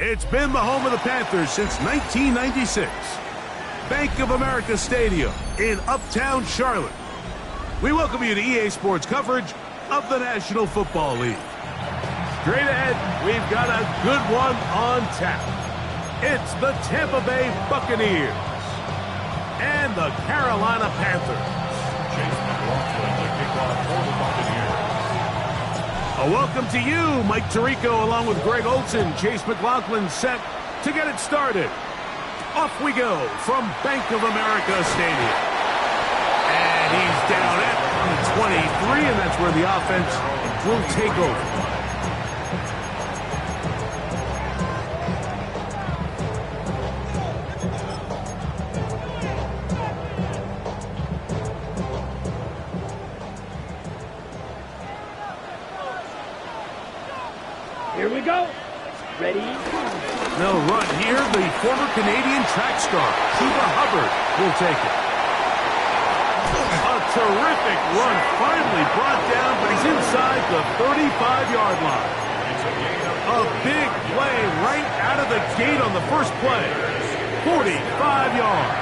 It's been the home of the Panthers since 1996. Bank of America Stadium in Uptown Charlotte. We welcome you to EA Sports coverage of the National Football League. Straight ahead, we've got a good one on tap. It's the Tampa Bay Buccaneers and the Carolina Panthers. A welcome to you, Mike Tirico, along with Greg Olson. Chase McLaughlin set to get it started. Off we go from Bank of America Stadium. And he's down at the 23, and that's where the offense will take over. Here we go. Ready? They'll run here. The former Canadian track star, Chuba Hubbard, will take it. A terrific run, finally brought down, but he's inside the 35-yard line. A big play right out of the gate on the first play. 45 yards.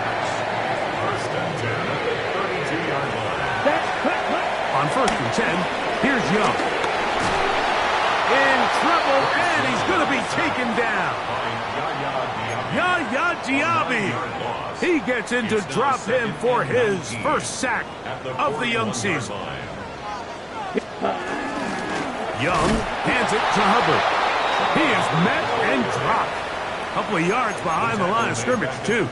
First and 10 at the 32-yard line. On first and 10, here's Young. In trouble, and he's going to be taken down. Yaya Diaby. He gets in to drop him for his first sack of the young season. Young hands it to Hubbard. He is met and dropped. A couple of yards behind the line of scrimmage, too.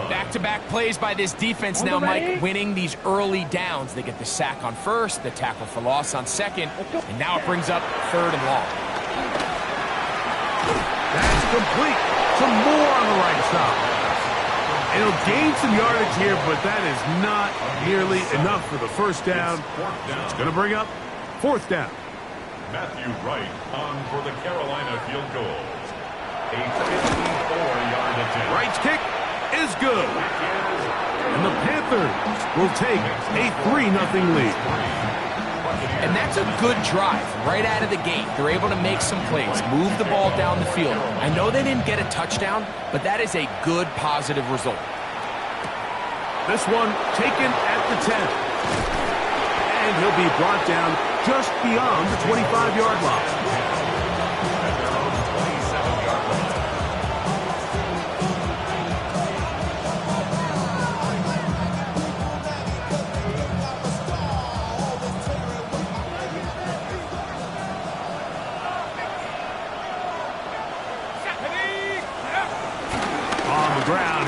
Back-to-back plays by this defense now, Mike, winning these early downs. They get the sack on first, the tackle for loss on second, and now it brings up third and long. That's complete. Some more on the right side. It'll gain some yardage here, but that is not nearly enough for the first down. It's going to bring up fourth down. Matthew Wright on for the Carolina field goal. A 54-yard attempt. Wright's kick is good. And the Panthers will take a 3-0 lead. And that's a good drive right out of the gate. They're able to make some plays, move the ball down the field. I know they didn't get a touchdown, but that is a good, positive result. This one taken at the 10. And he'll be brought down just beyond the 25-yard line.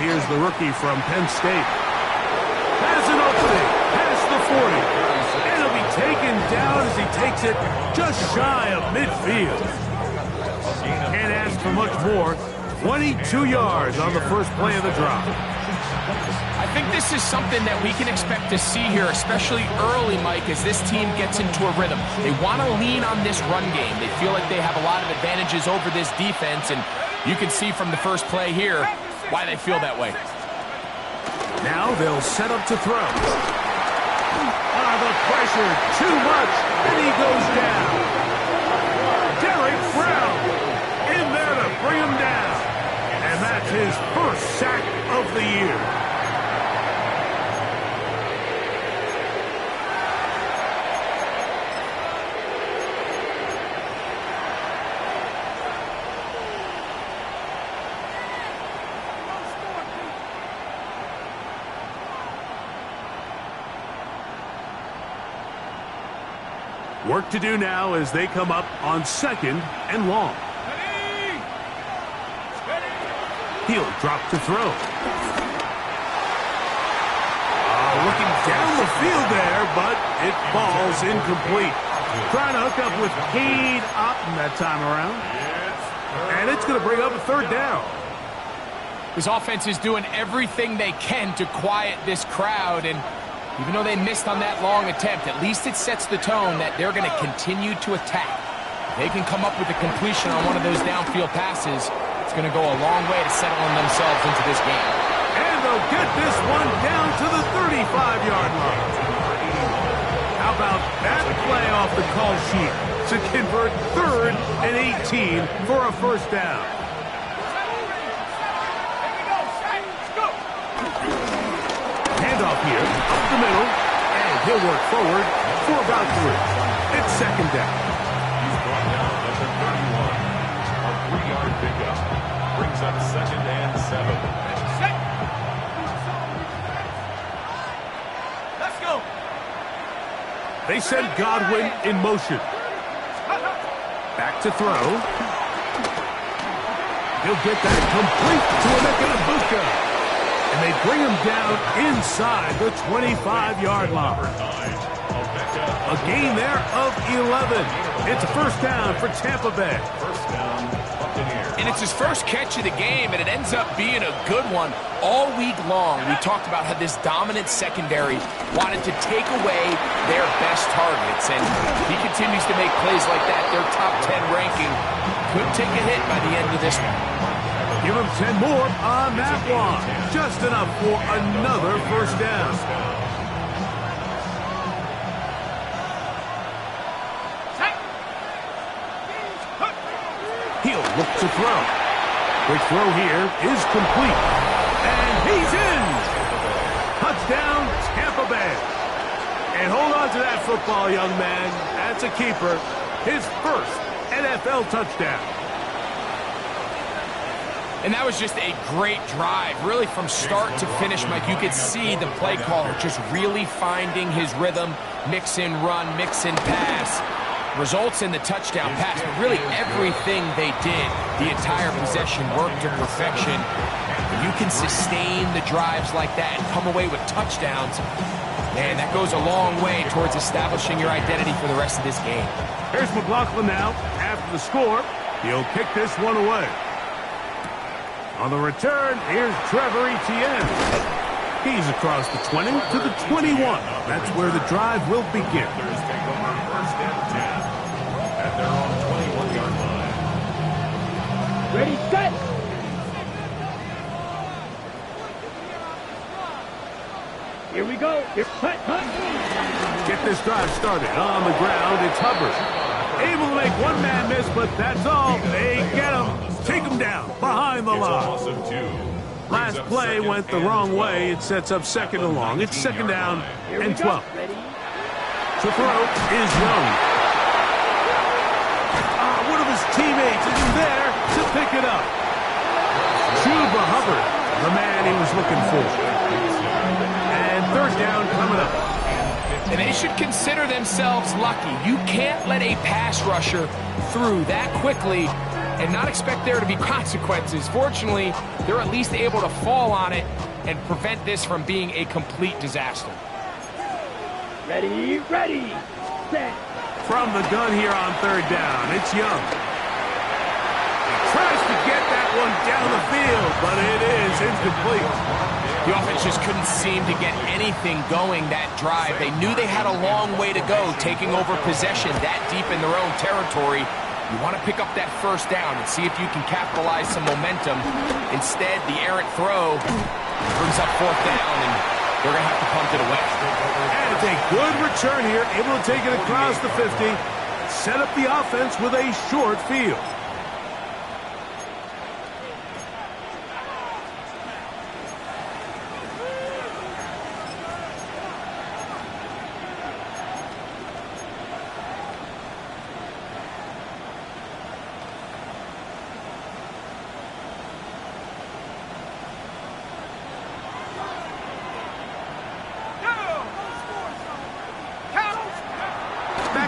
Here's the rookie from Penn State. Has an opening past the 40. And he'll be taken down as he takes it just shy of midfield. Can't ask for much more. 22 yards on the first play of the drive. I think this is something that we can expect to see here, especially early, Mike, as this team gets into a rhythm. They want to lean on this run game. They feel like they have a lot of advantages over this defense, and you can see from the first play here why they feel that way. Now they'll set up to throw. The pressure, too much, and he goes down. Derek Brown in there to bring him down. And that's his first sack of the year. Work to do now as they come up on second and long. He'll drop to throw. Looking down the field there, but it falls incomplete. Trying to hook up with Cade Otton that time around. And it's going to bring up a third down. This offense is doing everything they can to quiet this crowd, and even though they missed on that long attempt, at least it sets the tone that they're going to continue to attack. If they can come up with a completion on one of those downfield passes, it's It's going to go a long way to settling themselves into this game. And they'll get this one down to the 35-yard line. How about that play off the call sheet to convert 3rd and 18 for a first down? Handoff here, up the middle, and he'll work forward for about 3. It's 2nd down. He's brought down at the 31. A 3-yard pickup. Brings up 2nd and 7. Let's go. They send Godwin in motion. Back to throw. He'll get that complete to Emeka Egbuka. And they bring him down inside the 25-yard line. A gain there of 11. It's a first down for Tampa Bay. First down, Buccaneers. And it's his first catch of the game, and it ends up being a good one. All week long, we talked about how this dominant secondary wanted to take away their best targets, and he continues to make plays like that. Their top 10 ranking could take a hit by the end of this one. Give him 10 more on that one. Just enough for another first down. He'll look to throw. Quick throw here is complete. And he's in. Touchdown, Tampa Bay. And hold on to that football, young man. That's a keeper. His first NFL touchdown. And that was just a great drive, really from start to finish, Mike. You could see the play caller just really finding his rhythm, mix and run, mix and pass. Results in the touchdown pass, but really everything they did, the entire possession worked to perfection. When you can sustain the drives like that and come away with touchdowns, man, that goes a long way towards establishing your identity for the rest of this game. Here's McLaughlin now. After the score, he'll kick this one away. On the return, here's Trevor Etienne. He's across the 20 to the 21. That's where the drive will begin. Panthers take over 1st and 10 at their own 21-yard line. Ready, set. Here we go. Here, cut. Get this drive started. On the ground, it's Hubbard. Able to make one man miss, but that's all. They get him. Take him down behind the It's a line. loss of 2. Last play went the wrong way. It sets up 2nd and long. It's 2nd down and 12. Ready. To throw is Young. One of his teammates isn't there to pick it up. Chuba Hubbard, the man he was looking for. And 3rd down coming up. And they should consider themselves lucky. You can't let a pass rusher through that quickly and not expect there to be consequences. Fortunately, they're at least able to fall on it and prevent this from being a complete disaster. Ready, ready, set. From the gun here on 3rd down, it's Young. He tries to get that one down the field, but it is incomplete. The offense just couldn't seem to get anything going that drive. They knew they had a long way to go, taking over possession that deep in their own territory. You want to pick up that first down and see if you can capitalize some momentum. Instead, the errant throw brings up 4th down, and they're going to have to punt it away. And it's a good return here, able to take it across the 50, set up the offense with a short field.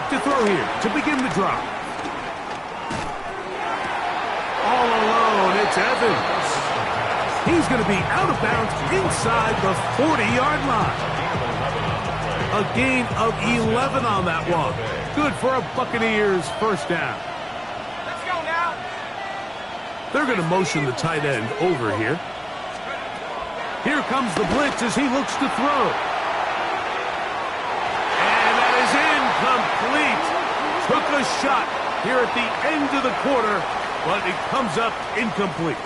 To throw here to begin the drive. All alone, it's Evans. He's going to be out of bounds inside the 40-yard line. A gain of 11 on that one. Good for a Buccaneers first down. Let's go now. They're going to motion the tight end over here. Here comes the blitz as he looks to throw. Complete. Took a shot here at the end of the quarter, but it comes up incomplete.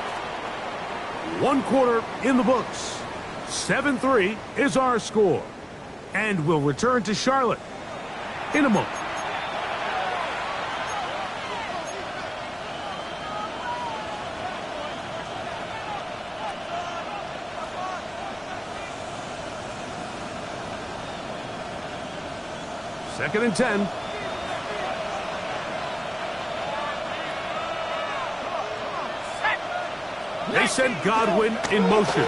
1 quarter in the books. 7-3 is our score. And we'll return to Charlotte in a moment. Second and 10. They send Godwin in motion.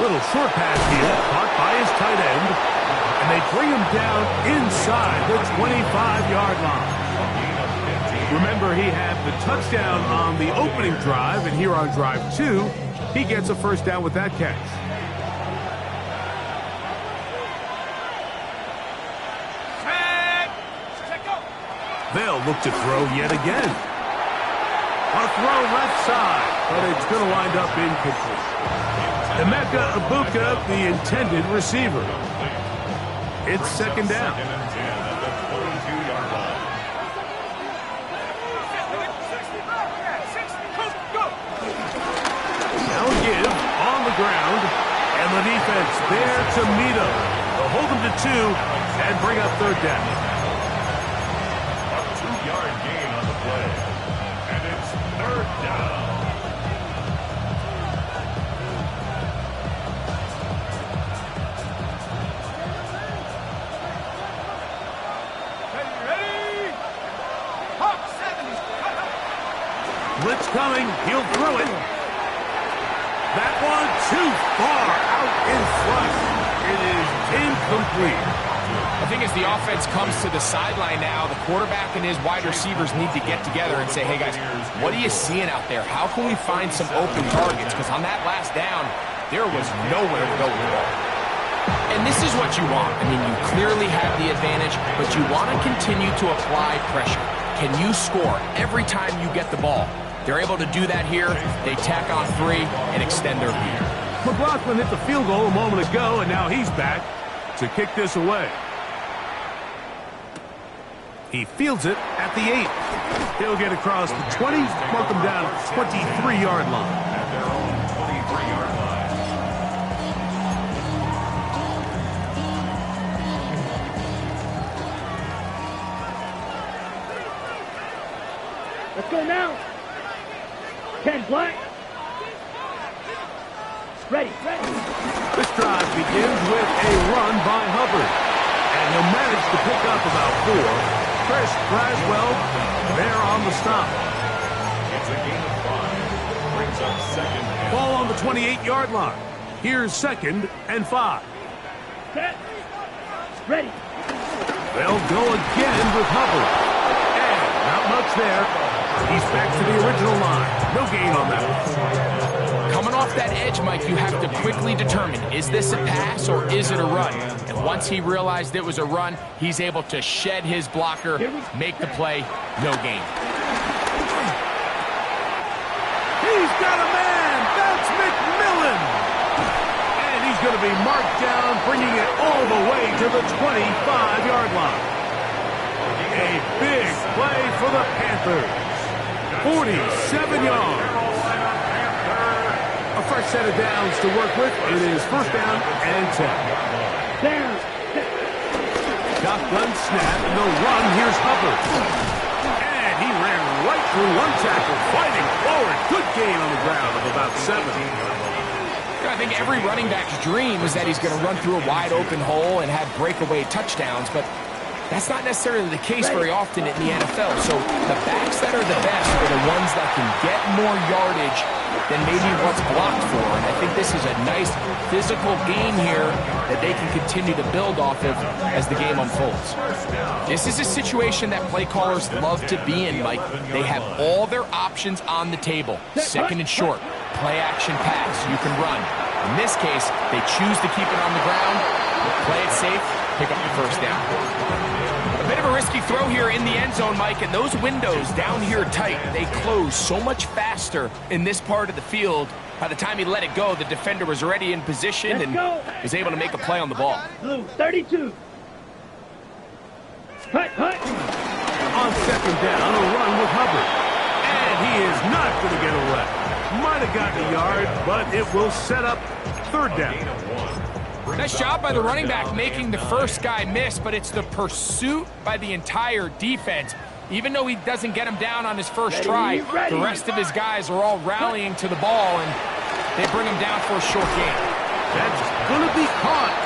Little short pass here, caught by his tight end. And they bring him down inside the 25-yard line. Remember, he had the touchdown on the opening drive, and here on drive 2, he gets a first down with that catch. They'll look to throw yet again. A throw left side, but it's going to wind up incomplete. Emeka Ibuka, the intended receiver. It's second down. Now a give on the ground, and the defense there to meet him. They'll hold him to 2 and bring up third down. Gain on the play. And it's third down. Ready? Hawk 70. Blitz coming. He'll throw it. That one too far out in front. It is incomplete. I think as the offense comes to the sideline now, the quarterback and his wide receivers need to get together and say, hey, guys, what are you seeing out there? How can we find some open targets? Because on that last down, there was nowhere to go with the ball. And this is what you want. I mean, you clearly have the advantage, but you want to continue to apply pressure. Can you score every time you get the ball? They're able to do that here. They tack on 3 and extend their lead. McLaughlin hit the field goal a moment ago, and now he's back to kick this away. He fields it at the 8. He'll get across the 20, mark him down at the 23-yard line. At their own 23-yard line. Let's go now. 10 black. Ready. This drive begins with a run by Hubbard. And he'll manage to pick up about 4. Chris Braswell there on the stop. It's a gain of 5. Brings up second. Ball on the 28-yard line. Here's second and 5. Set. Ready. They'll go again with Hubbard. And not much there. He's back to the original line. No gain on that one. Coming off that edge, Mike, you have to quickly determine, is this a pass or is it a run? And once he realized it was a run, he's able to shed his blocker, make the play, no gain. He's got a man. That's McMillan. And he's going to be marked down, bringing it all the way to the 25-yard line. A big play for the Panthers. 47 yards. A fresh set of downs to work with. It is first down and 10. Down. Shotgun snap, and the run. Here's Hubbard. And he ran right through one tackle, fighting forward. Good gain on the ground of about 7. I think every running back's dream is that he's going to run through a wide open hole and have breakaway touchdowns, but that's not necessarily the case very often in the NFL. So the backs that are the best are the ones that can get more yardage than maybe what's blocked for. And I think this is a nice physical game here that they can continue to build off of as the game unfolds. This is a situation that play callers love to be in, Mike. They have all their options on the table. Second and short, play action pass, you can run. In this case, they choose to keep it on the ground, play it safe, pick up the first down. A bit of a risky throw here in the end zone, Mike, and those windows down here tight, they close so much faster in this part of the field. By the time he let it go, the defender was already in position and was able to make a play on the ball. Blue 32. Hut. On second down, a run with Hubbard. And he is not going to get away. Might have gotten a yard, but it will set up third down. Nice job by the running back making the first guy miss, but it's the pursuit by the entire defense. Even though he doesn't get him down on his first try, the rest of his guys are all rallying to the ball, and they bring him down for a short gain. That's going to be caught.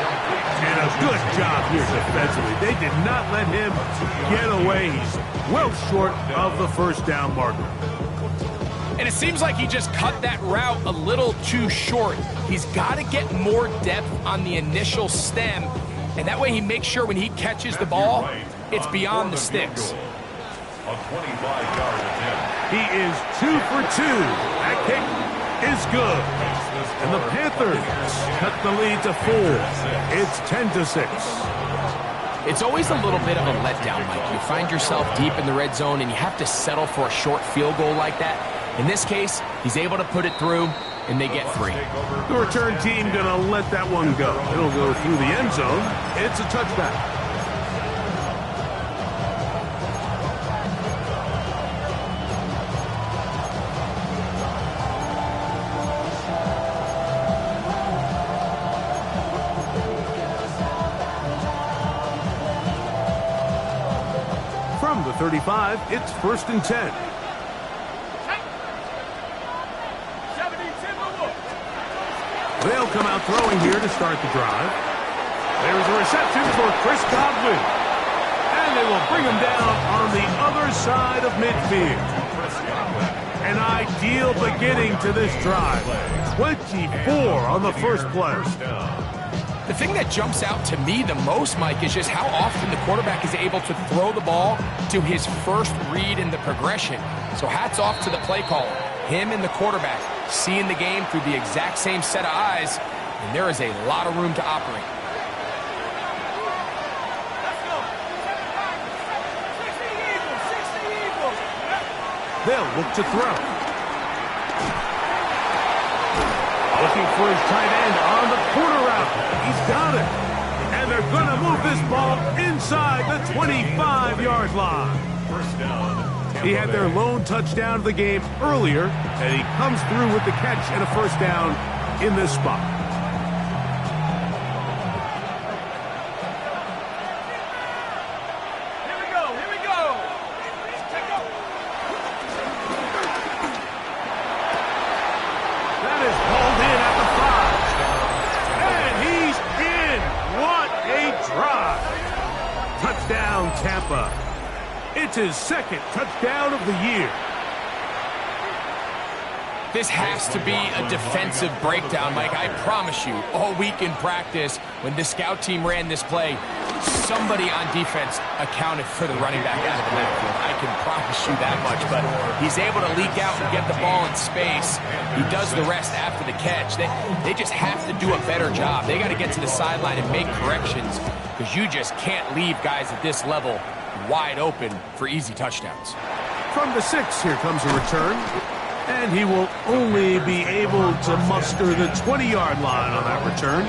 And a good job here defensively. They did not let him get away. He's well short of the first down marker. And it seems like he just cut that route a little too short. He's got to get more depth on the initial stem, and that way he makes sure when he catches the ball, it's beyond the sticks. A 25-yard attempt. He is 2 for 2. That kick is good. And the Panthers cut the lead to 4. It's 10-6. It's always a little bit of a letdown, Mike. You find yourself deep in the red zone, and you have to settle for a short field goal like that. In this case, he's able to put it through, and they get 3. The return team going to let that one go. It'll go through the end zone. It's a touchback. From the 35, it's 1st and 10. They'll come out throwing here to start the drive. There's a reception for Chris Godwin. And they will bring him down on the other side of midfield. An ideal beginning to this drive. 24 on the first play. The thing that jumps out to me the most, Mike, is just how often the quarterback is able to throw the ball to his first read in the progression. So hats off to the play caller. Him and the quarterback seeing the game through the exact same set of eyes, and there is a lot of room to operate. They'll look to throw. Looking for his tight end on the corner route. He's got it. And they're going to move this ball inside the 25-yard line. First down. He had their lone touchdown of the game earlier, and he comes through with the catch and a first down in this spot. Here we go. That is hauled in at the 5. And he's in. What a drive. Touchdown, Tampa. It's his second touchdown of the year. This has to be a defensive breakdown, Mike. I promise you, all week in practice, when the scout team ran this play, somebody on defense accounted for the running back out of the backfield. I can promise you that much, but he's able to leak out and get the ball in space. He does the rest after the catch. They just have to do a better job. They got to get to the sideline and make corrections, because you just can't leave guys at this level wide open for easy touchdowns. From the 6, here comes a return. And he will only be able to muster the 20-yard line on that return.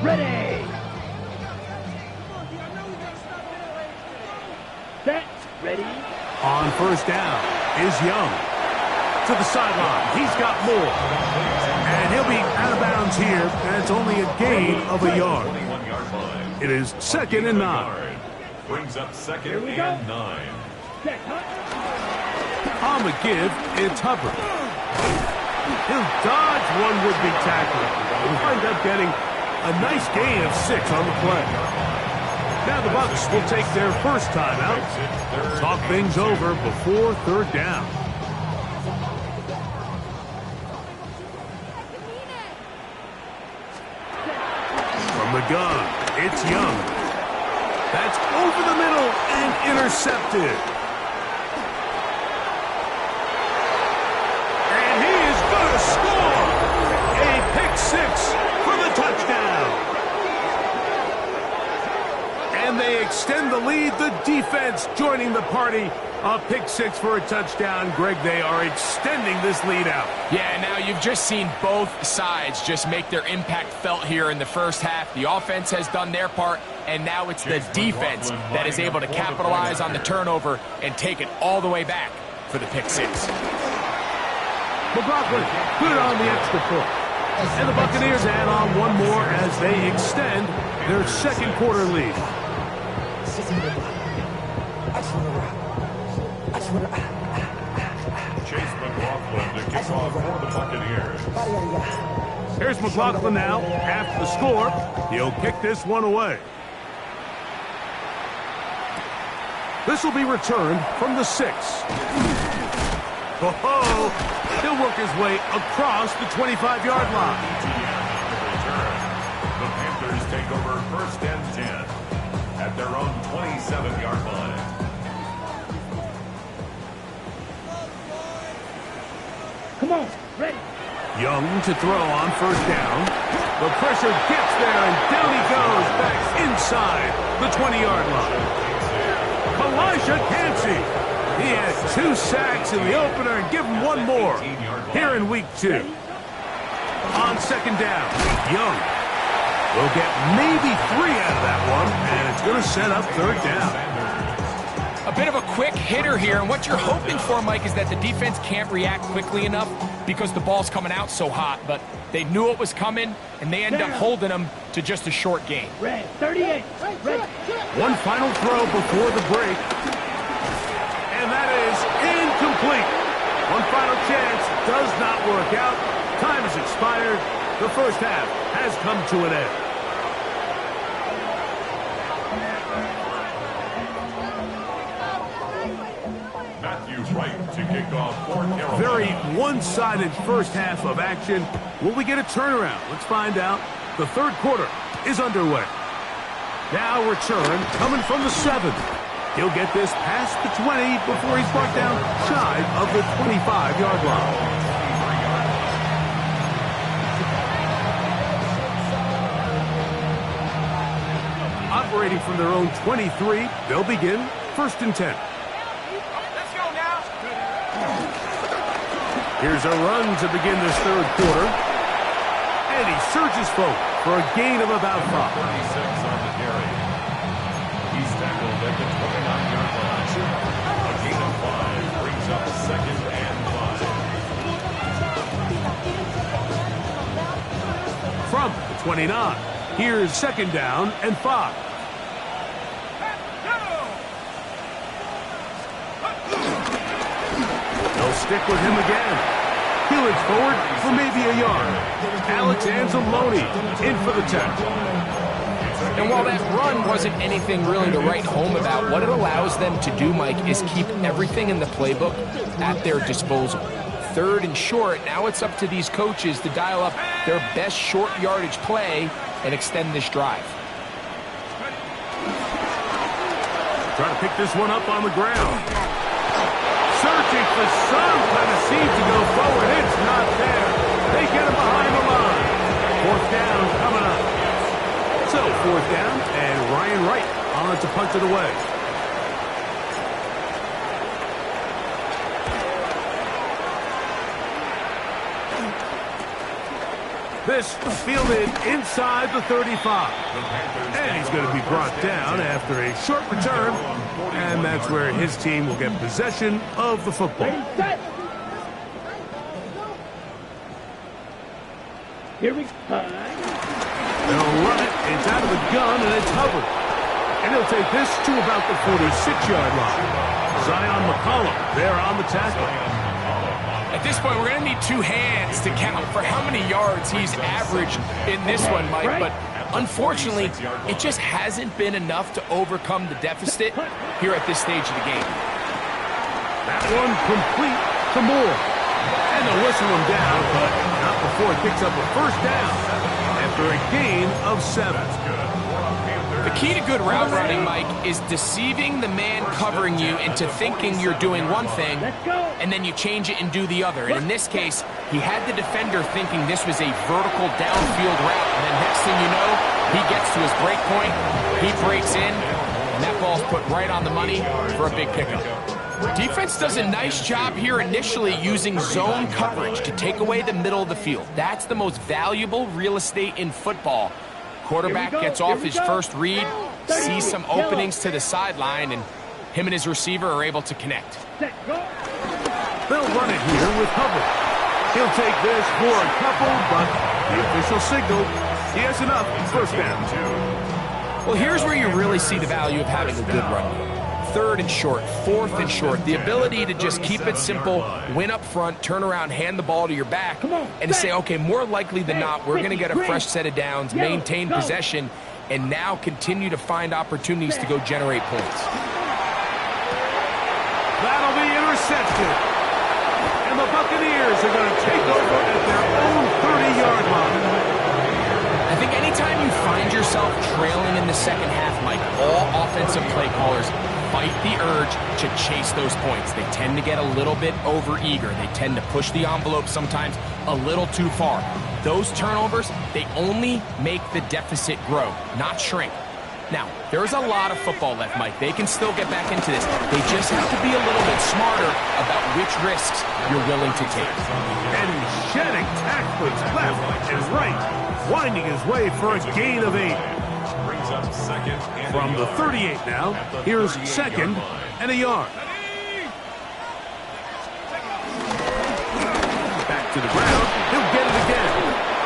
Ready. Set. Ready. On first down is Young. To the sideline. He's got more. And he'll be out of bounds here. And it's only a gain of a yard. It is 2nd and 9. Brings up 2nd and 9. On the give, it's Hubbard. He'll dodge one would-be tackler. He'll wind up getting a nice gain of 6 on the play. Now the Bucs will take their first timeout. Talk things over before third down. From the gun, it's Young. That's over the middle and intercepted. And he is going to score a pick 6 for the touchdown. And and they extend the lead. The defense joining the party. A pick six for a touchdown. Greg, they are extending this lead out. Yeah, now you've just seen both sides just make their impact felt here in the first half. The offense has done their part, and now it's the defense that is able to capitalize on the turnover and take it all the way back for the pick six. McLaughlin, good on the extra point. And the Buccaneers add on one more as they extend their second quarter lead. Chase McLaughlin to kick off for the Buccaneers. Here's McLaughlin now. After the score, he'll kick this one away. This will be returned from the 6. Oh, he'll work his way across the 25-yard line. The Panthers take over first and 10 at their own 27-yard line. Come on, ready. Young to throw on first down. The pressure gets there, and down he goes back inside the 20-yard line. Elijah Cansey. He had 2 sacks in the opener and give him one more here in week 2. On second down, Young will get maybe 3 out of that one, and it's going to set up third down. A bit of a quick hitter here, and what you're hoping for, Mike, is that the defense can't react quickly enough because the ball's coming out so hot, but they knew it was coming, and they end up holding them to just a short gain. Red, 38. Red. One final throw before the break, and that is incomplete. One final chance does not work out. Time has expired. The first half has come to an end. To kick off for Carolina. Very one-sided first half of action. Will we get a turnaround? Let's find out. The third quarter is underway. Now return coming from the 7. He'll get this past the 20 before he's brought down shy of the 25-yard line. Operating from their own 23, they'll begin first and 10. Here's a run to begin this third quarter. And he surges forward for a gain of about 5. 36 on the carry. He's tackled at the 29-yard line. A gain of 5 brings up second and 5. From the 29, here's second down and 5. They'll stick with him again. Heelage forward for maybe a yard. Alex Anzalone in for the tackle. And while that run wasn't anything really to write home about, what it allows them to do, Mike, is keep everything in the playbook at their disposal. Third and short, now it's up to these coaches to dial up their best short yardage play and extend this drive. Trying to pick this one up on the ground. Searching for some kind of seed to go forward. It's not there. They get him behind the line. Fourth down coming up. So fourth down, and Ryan Wright on to punch it away. This fielded inside the 35. And he's going to be brought down after a short return. And that's where his team will get possession of the football. Here we go. They'll run it. It's out of the gun, and it's hovered. And he'll take this to about the 46-yard line. Zion McCollum there on the tackle. At this point, we're going to need 2 hands to count for how many yards he's averaged in this one, Mike. But unfortunately, it just hasn't been enough to overcome the deficit here at this stage of the game. That one complete to Moore. And they'll whistle him down, but not before he picks up a first down after a gain of 7. The key to good route running, Mike, is deceiving the man covering you into thinking you're doing one thing, and then you change it and do the other. And in this case, he had the defender thinking this was a vertical downfield route, and then next thing you know, he gets to his break point, he breaks in, And that ball's put right on the money for a big pickup. Defense does a nice job here initially using zone coverage to take away the middle of the field. That's the most valuable real estate in football. Quarterback gets off his first read, sees some openings to the sideline, and him and his receiver are able to connect. They'll run it here with Hubbard. He'll take this for a couple, but the official signal, he has enough. First down. Well, here's where you really see the value of having a good run game. Third and short, fourth and short, the ability to just keep it simple, win up front, turn around, hand the ball to your back, and to say, okay, more likely than not, we're going to get a fresh set of downs, maintain possession, and now continue to find opportunities to go generate points. That'll be intercepted. And the Buccaneers are going to take over at their own 30-yard line. I think anytime you find yourself trailing in the second half, Mike, all offensive play callers fight the urge to chase those points. They tend to get a little bit over-eager. They tend to push the envelope sometimes a little too far. Those turnovers, they only make the deficit grow, not shrink. Now, there is a lot of football left, Mike. They can still get back into this. They just have to be a little bit smarter about which risks you're willing to take. And he's shedding tacklers left and right, winding his way for a gain of 8. Brings up second and From the 38 now, here's second and a yard. Back to the ground, he'll get it again.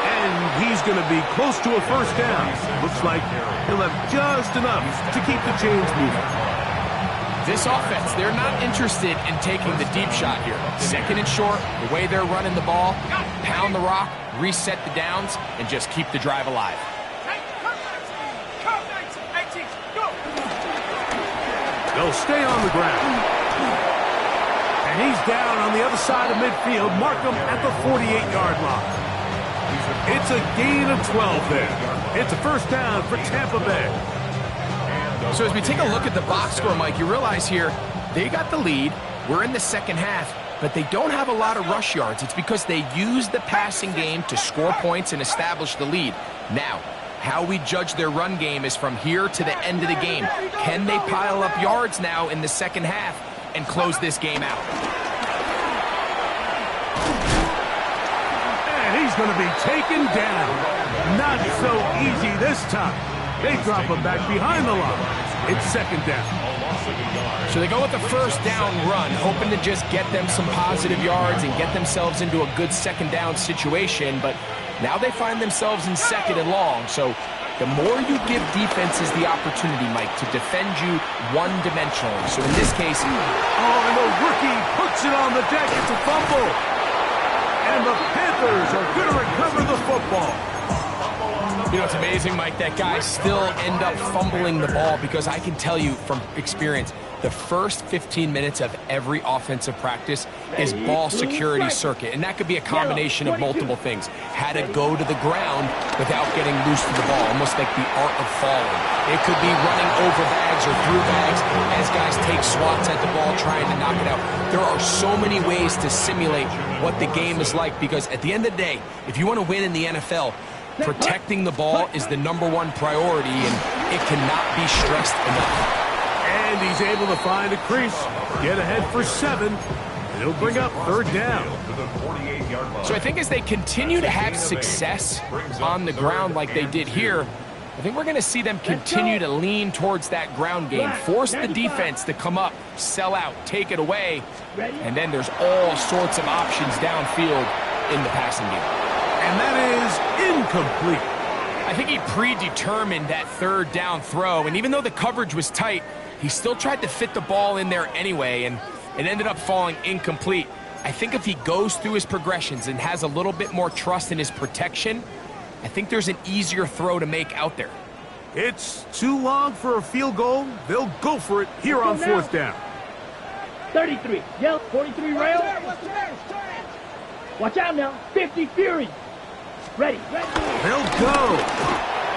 And he's going to be close to a first down. Looks like he'll have just enough to keep the chains moving. This offense, they're not interested in taking the deep shot here. Second and short, the way they're running the ball, pound the rock, reset the downs, and just keep the drive alive. They'll stay on the ground. And he's down on the other side of midfield. Mark him at the 48-yard line. It's a gain of 12 there. It's a first down for Tampa Bay. So as we take a look at the box score, Mike, you realize here, they got the lead. We're in the second half, but they don't have a lot of rush yards. It's because they use the passing game to score points and establish the lead. Now, how we judge their run game is from here to the end of the game. Can they pile up yards now in the second half and close this game out? And he's going to be taken down. Not so easy this time. They drop him back behind the line. It's second down. So they go with the first down run, hoping to just get them some positive yards and get themselves into a good second down situation, but now they find themselves in second and long. So the more you give defenses the opportunity, Mike, to defend you one-dimensionally. So in this case, and the rookie puts it on the deck. It's a fumble. And the Panthers are going to recover the football. You know, it's amazing, Mike, that guys still end up fumbling the ball because I can tell you from experience, the first 15 minutes of every offensive practice is ball security circuit. And that could be a combination of multiple things. How to go to the ground without getting loose to the ball, almost like the art of falling. It could be running over bags or through bags as guys take swats at the ball trying to knock it out. There are so many ways to simulate what the game is like because at the end of the day, if you want to win in the NFL, protecting the ball is the #1 priority, and it cannot be stressed enough. And he's able to find a crease, get ahead for 7, and he'll bring up third down. So I think as they continue to have success on the ground like they did here, I think we're going to see them continue to lean towards that ground game, force the defense to come up, sell out, take it away, and then there's all sorts of options downfield in the passing game. And that is incomplete. I think he predetermined that third down throw, and even though the coverage was tight, he still tried to fit the ball in there anyway, and it ended up falling incomplete. I think if he goes through his progressions and has a little bit more trust in his protection, I think there's an easier throw to make out there. It's too long for a field goal. They'll go for it here on fourth down. 33. Yell, 43 rail. Watch out now. 50 Fury. Ready. They'll go.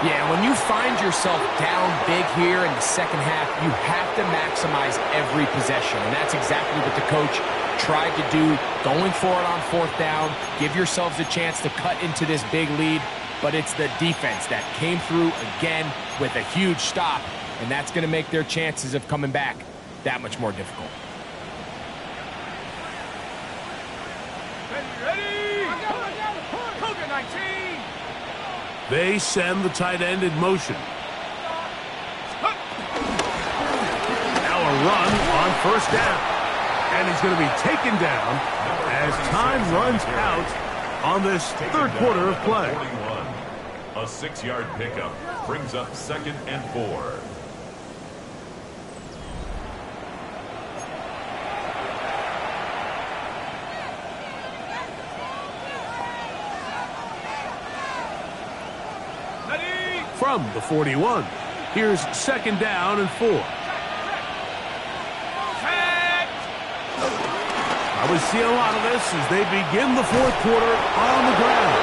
Yeah, when you find yourself down big here in the second half, you have to maximize every possession. And that's exactly what the coach tried to do, going for it on fourth down, give yourselves a chance to cut into this big lead. But it's the defense that came through again with a huge stop and that's going to make their chances of coming back that much more difficult. They send the tight end in motion. Now a run on first down. And he's going to be taken down as time runs out on this third quarter of play. A 6-yard pickup brings up 2nd and 4. From the 41, here's 2nd down and 4. We see a lot of this as they begin the fourth quarter on the ground.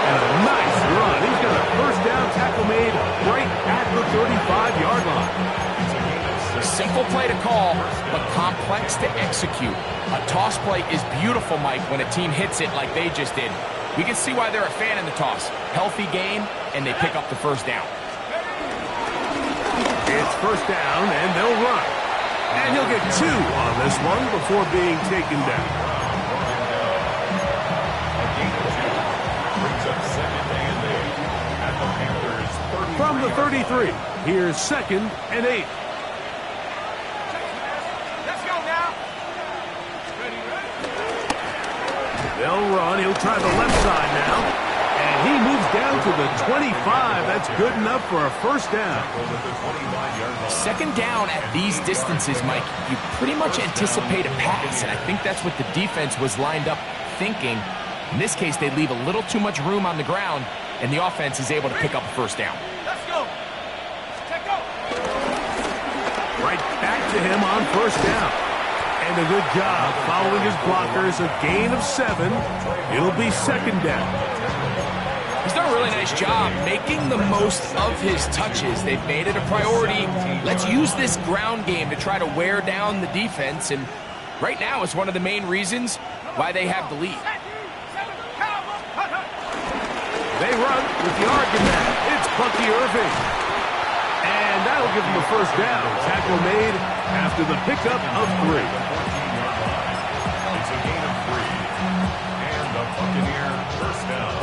And a nice run. He's got a first down tackle made right at the 35-yard line. Simple play to call, but complex to execute. A toss play is beautiful, Mike, when a team hits it like they just did. We can see why they're a fan in the toss. Healthy game, and they pick up the first down. It's first down, and they'll run. And he'll get 2 on this one before being taken down. From the 33, here's 2nd and 8. Let's go now. They'll run. He'll try the left side now. And he moves down to the 25. That's good enough for a first down. 2nd down at these distances, Mike, you pretty much anticipate a pass, and I think that's what the defense was lined up thinking. In this case, they leave a little too much room on the ground, and the offense is able to pick up a first down. Let's go. Check out. Right back to him on first down. And a good job following his blockers. A gain of 7. It'll be 2nd down. He's done a really nice job making the most of his touches. They've made it a priority. Let's use this ground game to try to wear down the defense, and right now it's one of the main reasons why they have the lead. They run with the argument. It's Bucky Irving. And that'll give him a first down. Tackle made after the pickup of 3. It's a gain of 3. And the Buccaneer first down.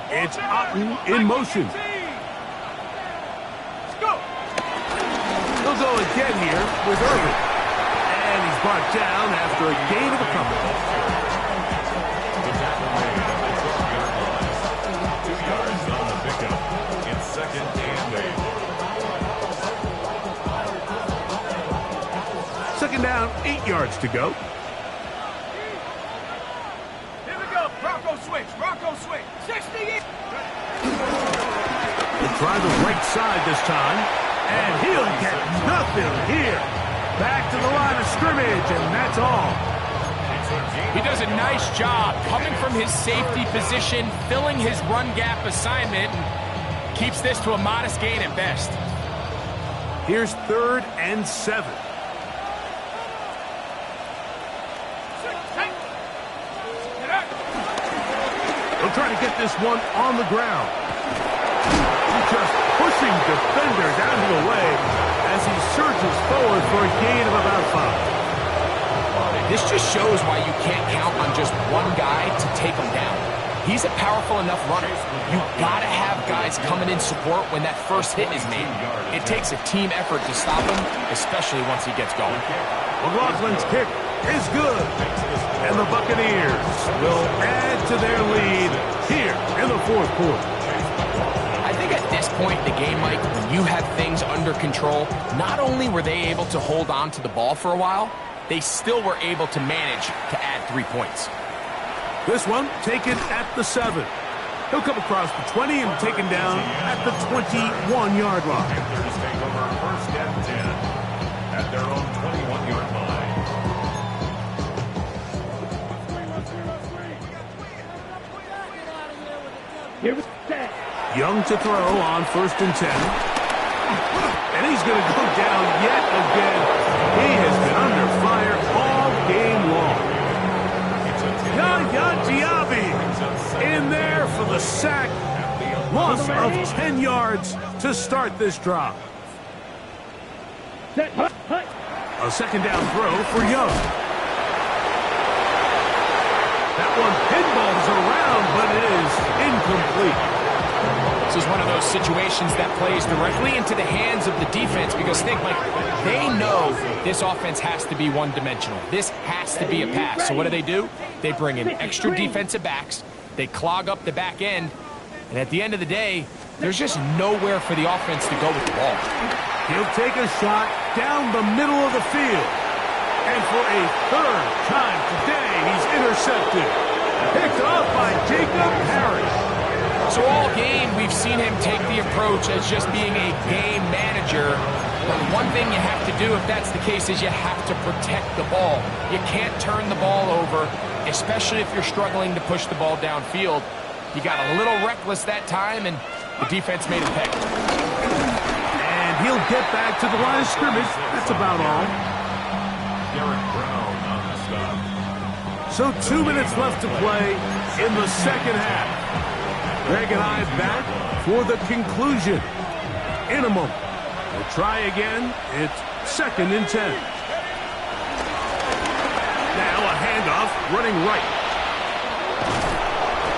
It's Otten in motion. He'll go again here with Irving. And he's brought down after a gain of a couple. The tackle made at the 12-yard line. 2 yards on the pickup. It's 2nd and 8. 2nd down, 8 yards to go. Here we go. Bronco switch. Bronco switch. 60. He'll try the right side this time. And he'll get nothing here. Back to the line of scrimmage, and that's all. He does a nice job coming from his safety position, filling his run gap assignment, and keeps this to a modest gain at best. Here's 3rd and 7. He'll try to get this one on the ground. Just pushing defenders out of the way as he surges forward for a gain of about 5. This just shows why you can't count on just one guy to take him down. He's a powerful enough runner. You gotta have guys coming in support when that first hit is made. It takes a team effort to stop him, especially once he gets going. McLaughlin's kick is good. And the Buccaneers will add to their lead here in the fourth quarter. I think at this point in the game, Mike, when you have things under control, not only were they able to hold on to the ball for a while, they still were able to manage to add 3 points. This one taken at the 7. He'll come across the 20 and taken down at the 21-yard line. Panthers take over 1st and 10 at their own 21-yard line. Here we go. Young to throw on 1st and 10. And he's going to go down yet again. He has been under fire all game long. loss of 10 yards to start this drive. A second down throw for Young. That one pinballs around, but it is incomplete. This is one of those situations that plays directly into the hands of the defense because think, like, they know this offense has to be one-dimensional. This has to be a pass. So what do? They bring in extra defensive backs. They clog up the back end. And at the end of the day, there's just nowhere for the offense to go with the ball. He'll take a shot down the middle of the field. And for a third time today, he's intercepted. Picked off by Jacob Harris. So all game, we've seen him take the approach as just being a game manager. But one thing you have to do, if that's the case, is you have to protect the ball. You can't turn the ball over, especially if you're struggling to push the ball downfield. He got a little reckless that time, and the defense made him pay. And he'll get back to the line of scrimmage. That's about all. Derek Brown on the stop. So 2 minutes left to play in the second half. Greg and I back for the conclusion. In a moment. We'll try again. It's 2nd and 10. Now a handoff running right.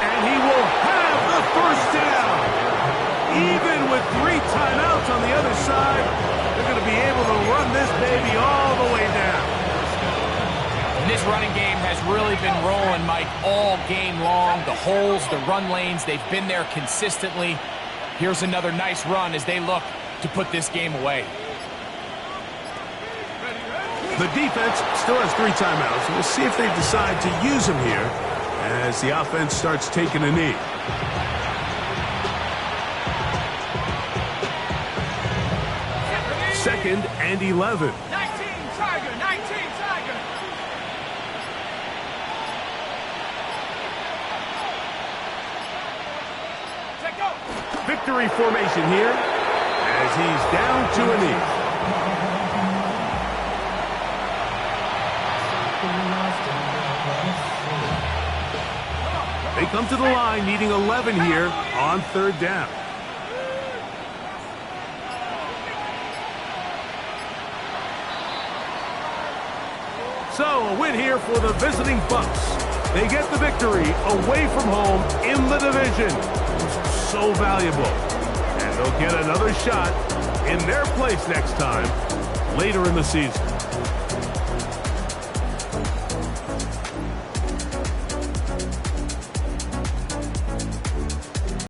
And he will have the first down. Even with 3 timeouts on the other side, they're going to be able to run this baby all the way down. And this running game has really been rolling, Mike, all game long. The holes, the run lanes, they've been there consistently. Here's another nice run as they look to put this game away. The defense still has 3 timeouts. We'll see if they decide to use them here as the offense starts taking a knee. Second and 11. 19 Tiger, 19 Tiger. Take go. Victory formation here as he's down to a knee. They come to the line needing 11 here on 3rd down. So a win here for the visiting Bucs. They get the victory away from home in the division. So valuable. And they'll get another shot in their place next time later in the season.